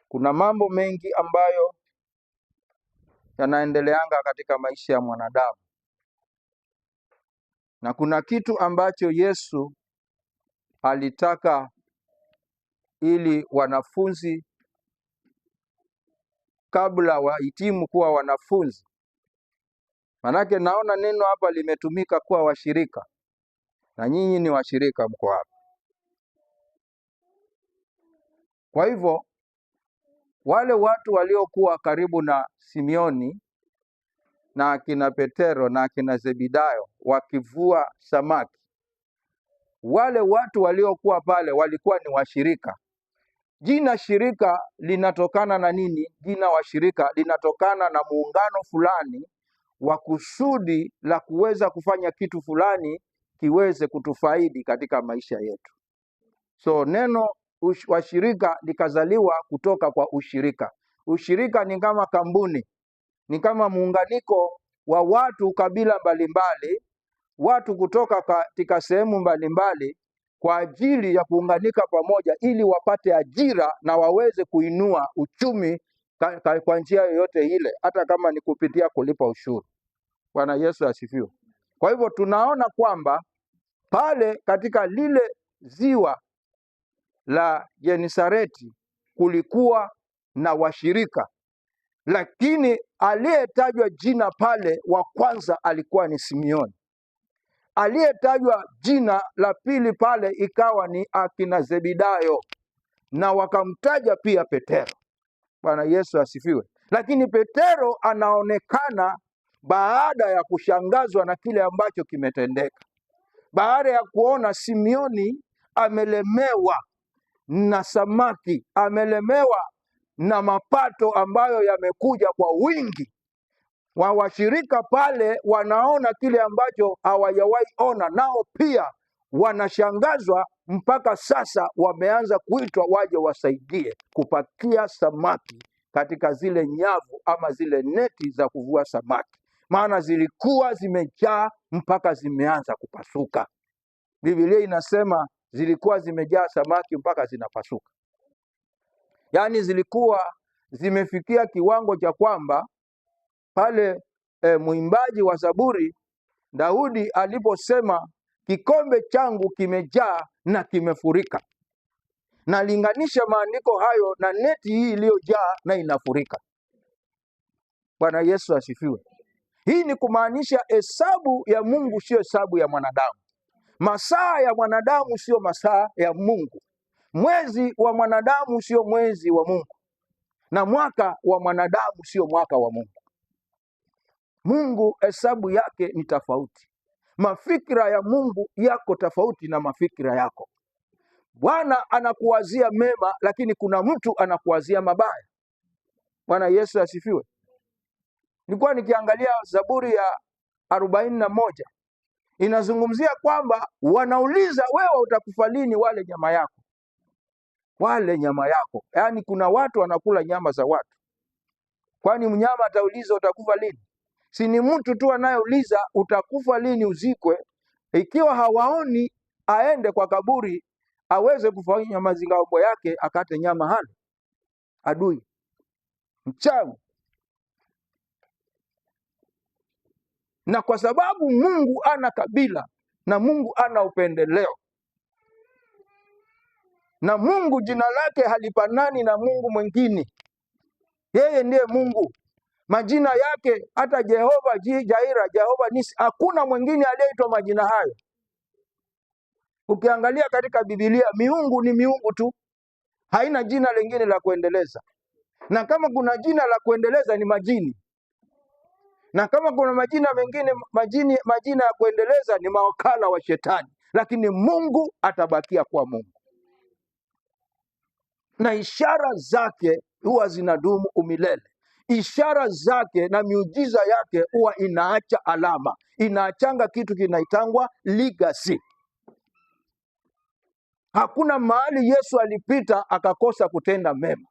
Kuna mambo mengi ambayo yanaendeleanga katika maisha ya mwanadamu, na kuna kitu ambacho Yesu alitaka ili wanafunzi kabla wahitimu kuwa wanafunzi. Manake naona neno hapa limetumika kuwa washirika, na nyinyi ni washirika, mko hapa. Kwa hivyo wale watu waliokuwa karibu na Simioni na akina Petero na akina Zebedayo wakivua samaki, wale watu waliokuwa pale walikuwa ni washirika. Jina shirika linatokana na nini? Jina washirika linatokana na muungano fulani wa kusudi la kuweza kufanya kitu fulani kiweze kutufaidi katika maisha yetu. So neno washirika likazaliwa kutoka kwa ushirika. Ushirika ni kama kampuni, ni kama muunganiko wa watu kabila mbalimbali, watu kutoka katika sehemu mbalimbali kwa ajili ya kuunganika pamoja ili wapate ajira na waweze kuinua uchumi kwa njia yoyote ile, hata kama ni kupitia kulipa ushuru. Bwana Yesu asifiwe. Kwa hivyo tunaona kwamba pale katika lile ziwa la Genesareti kulikuwa na washirika, lakini aliyetajwa jina pale wa kwanza alikuwa ni Simioni. Aliyetajwa jina la pili pale ikawa ni akina Zebedayo, na wakamtaja pia Petero. Bwana Yesu asifiwe. Lakini Petero anaonekana baada ya kushangazwa na kile ambacho kimetendeka, baada ya kuona Simioni amelemewa na samaki, amelemewa na mapato ambayo yamekuja kwa wingi. Washirika pale wanaona kile ambacho hawajawahi ona, nao pia wanashangazwa. Mpaka sasa wameanza kuitwa waje wasaidie kupakia samaki katika zile nyavu ama zile neti za kuvua samaki, maana zilikuwa zimejaa mpaka zimeanza kupasuka. Biblia inasema zilikuwa zimejaa samaki mpaka zinapasuka. Yaani zilikuwa zimefikia kiwango cha kwamba pale mwimbaji wa Zaburi Daudi aliposema kikombe changu kimejaa na kimefurika, na linganisha maandiko hayo na neti hii iliyojaa na inafurika. Bwana Yesu asifiwe. Hii ni kumaanisha hesabu ya Mungu sio hesabu ya mwanadamu. Masaa ya mwanadamu sio masaa ya Mungu. Mwezi wa mwanadamu sio mwezi wa Mungu, na mwaka wa mwanadamu sio mwaka wa Mungu. Mungu hesabu yake ni tofauti. Mafikira ya Mungu yako tofauti na mafikira yako. Bwana anakuwazia mema, lakini kuna mtu anakuwazia mabaya. Bwana Yesu asifiwe. Nilikuwa nikiangalia Zaburi ya 41 inazungumzia kwamba wanauliza, wewe utakufa lini wale nyama yako? Wale nyama yako, yaani kuna watu wanakula nyama za watu. Kwani mnyama atauliza utakufa lini? Si ni mtu tu anayeuliza utakufa lini uzikwe. Ikiwa hawaoni aende kwa kaburi aweze kufanya mazingaombwe yake akate nyama hali. Adui, mchawi. Na kwa sababu Mungu ana kabila na Mungu ana upendeleo, na Mungu jina lake halifanani na Mungu mwingine. Yeye ndiye Mungu. Majina yake hata Jehova Jaira, Jehova Nisi, hakuna mwingine aliyeitwa majina hayo. Ukiangalia katika Biblia, miungu ni miungu tu, haina jina lingine la kuendeleza. Na kama kuna jina la kuendeleza ni majini, na kama kuna majina mengine majina ya kuendeleza ni mawakala wa shetani. Lakini Mungu atabakia kuwa Mungu, na ishara zake huwa zinadumu umilele. Ishara zake na miujiza yake huwa inaacha alama, inaachanga kitu kinaitangwa legacy. Hakuna mahali Yesu alipita akakosa kutenda mema,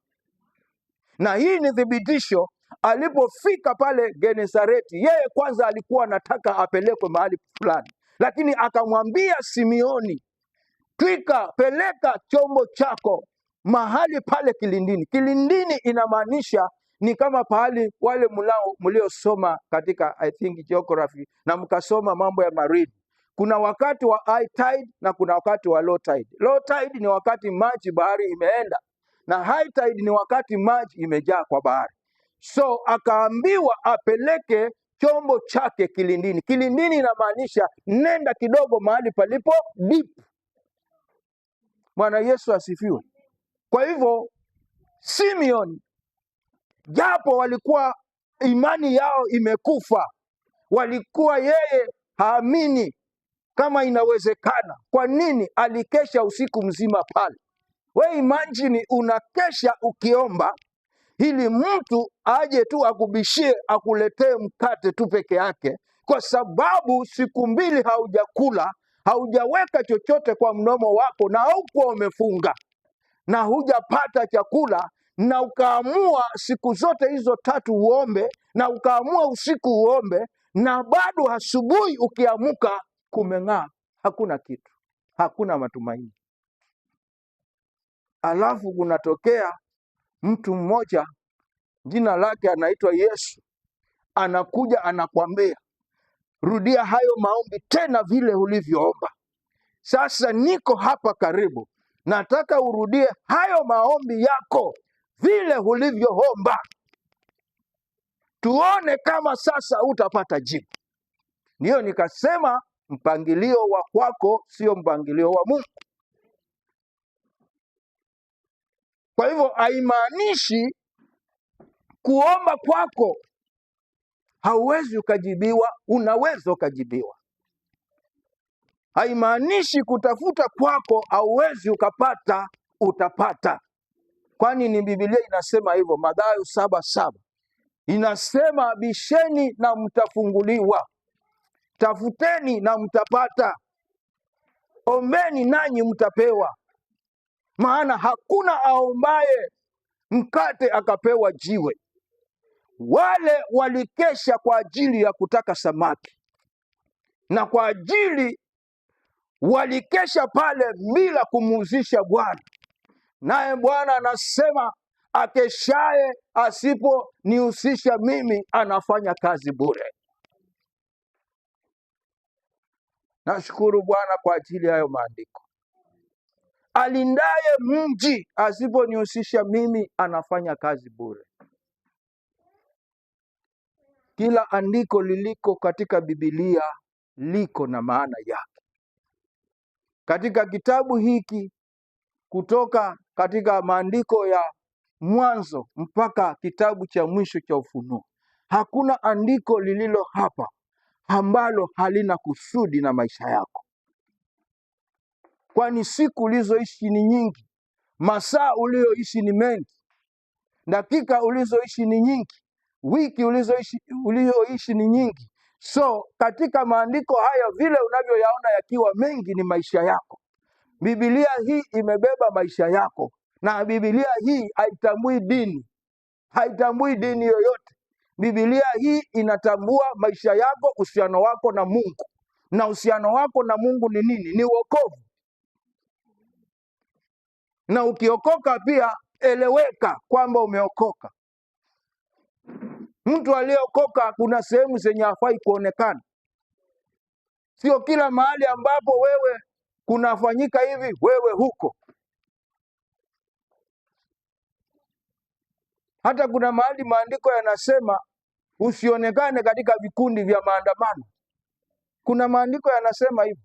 na hii ni thibitisho. Alipofika pale Genesareti, yeye kwanza alikuwa anataka apelekwe mahali fulani, lakini akamwambia Simioni, twika, peleka chombo chako mahali pale kilindini. Kilindini inamaanisha ni kama pahali wale mliosoma katika I think geography na mkasoma mambo ya marine. Kuna wakati wa high tide na kuna wakati wa low tide. Low tide ni wakati maji bahari imeenda, na high tide ni wakati maji imejaa kwa bahari. So akaambiwa apeleke chombo chake kilindini. Kilindini inamaanisha nenda kidogo mahali palipo deep. Bwana Yesu asifiwe. Kwa hivyo Simeon, japo walikuwa imani yao imekufa, walikuwa yeye haamini kama inawezekana. Kwa nini? Alikesha usiku mzima pale. We imagine unakesha ukiomba ili mtu aje tu akubishie akuletee mkate tu peke yake, kwa sababu siku mbili haujakula, haujaweka chochote kwa mdomo wako, na haukuwa umefunga na hujapata chakula, na ukaamua siku zote hizo tatu uombe, na ukaamua usiku uombe, na bado asubuhi ukiamuka kumeng'aa, hakuna kitu, hakuna matumaini. Alafu kunatokea mtu mmoja jina lake anaitwa Yesu, anakuja anakwambia, rudia hayo maombi tena vile ulivyoomba. Sasa niko hapa karibu, nataka urudie hayo maombi yako vile ulivyoomba, tuone kama sasa utapata jibu. Ndiyo nikasema mpangilio wa kwako sio mpangilio wa Mungu. Kwa hivyo haimaanishi kuomba kwako hauwezi ukajibiwa, unaweza ukajibiwa. Haimaanishi kutafuta kwako hauwezi ukapata, utapata. Kwani ni Biblia inasema hivyo. Mathayo 7:7 inasema, bisheni na mtafunguliwa, tafuteni na mtapata, ombeni nanyi mtapewa. Maana hakuna aombaye mkate akapewa jiwe. Wale walikesha kwa ajili ya kutaka samaki, na kwa ajili walikesha pale bila kumuuzisha Bwana. Naye Bwana anasema, akeshaye asiponihusisha mimi anafanya kazi bure. Nashukuru Bwana kwa ajili ya hayo maandiko. Alindaye mji asiponihusisha mimi anafanya kazi bure. Kila andiko liliko katika Biblia liko na maana yake. Katika kitabu hiki, kutoka katika maandiko ya Mwanzo mpaka kitabu cha mwisho cha Ufunuo, hakuna andiko lililo hapa ambalo halina kusudi na maisha yako. Kwani siku ulizoishi ni nyingi, masaa ulioishi ni mengi, dakika ulizoishi ni nyingi, wiki ulioishi ni nyingi. So katika maandiko haya vile unavyoyaona yakiwa mengi ni maisha yako. Biblia hii imebeba maisha yako, na Biblia hii haitambui dini, haitambui dini yoyote. Biblia hii inatambua maisha yako, uhusiano wako na Mungu. Na uhusiano wako na Mungu ni nini? Ni wokovu. Na ukiokoka pia eleweka kwamba umeokoka. Mtu aliyeokoka kuna sehemu zenye hafai kuonekana. Sio kila mahali ambapo wewe kunafanyika hivi wewe huko. Hata kuna mahali maandiko yanasema usionekane katika vikundi vya maandamano. Kuna maandiko yanasema hivyo.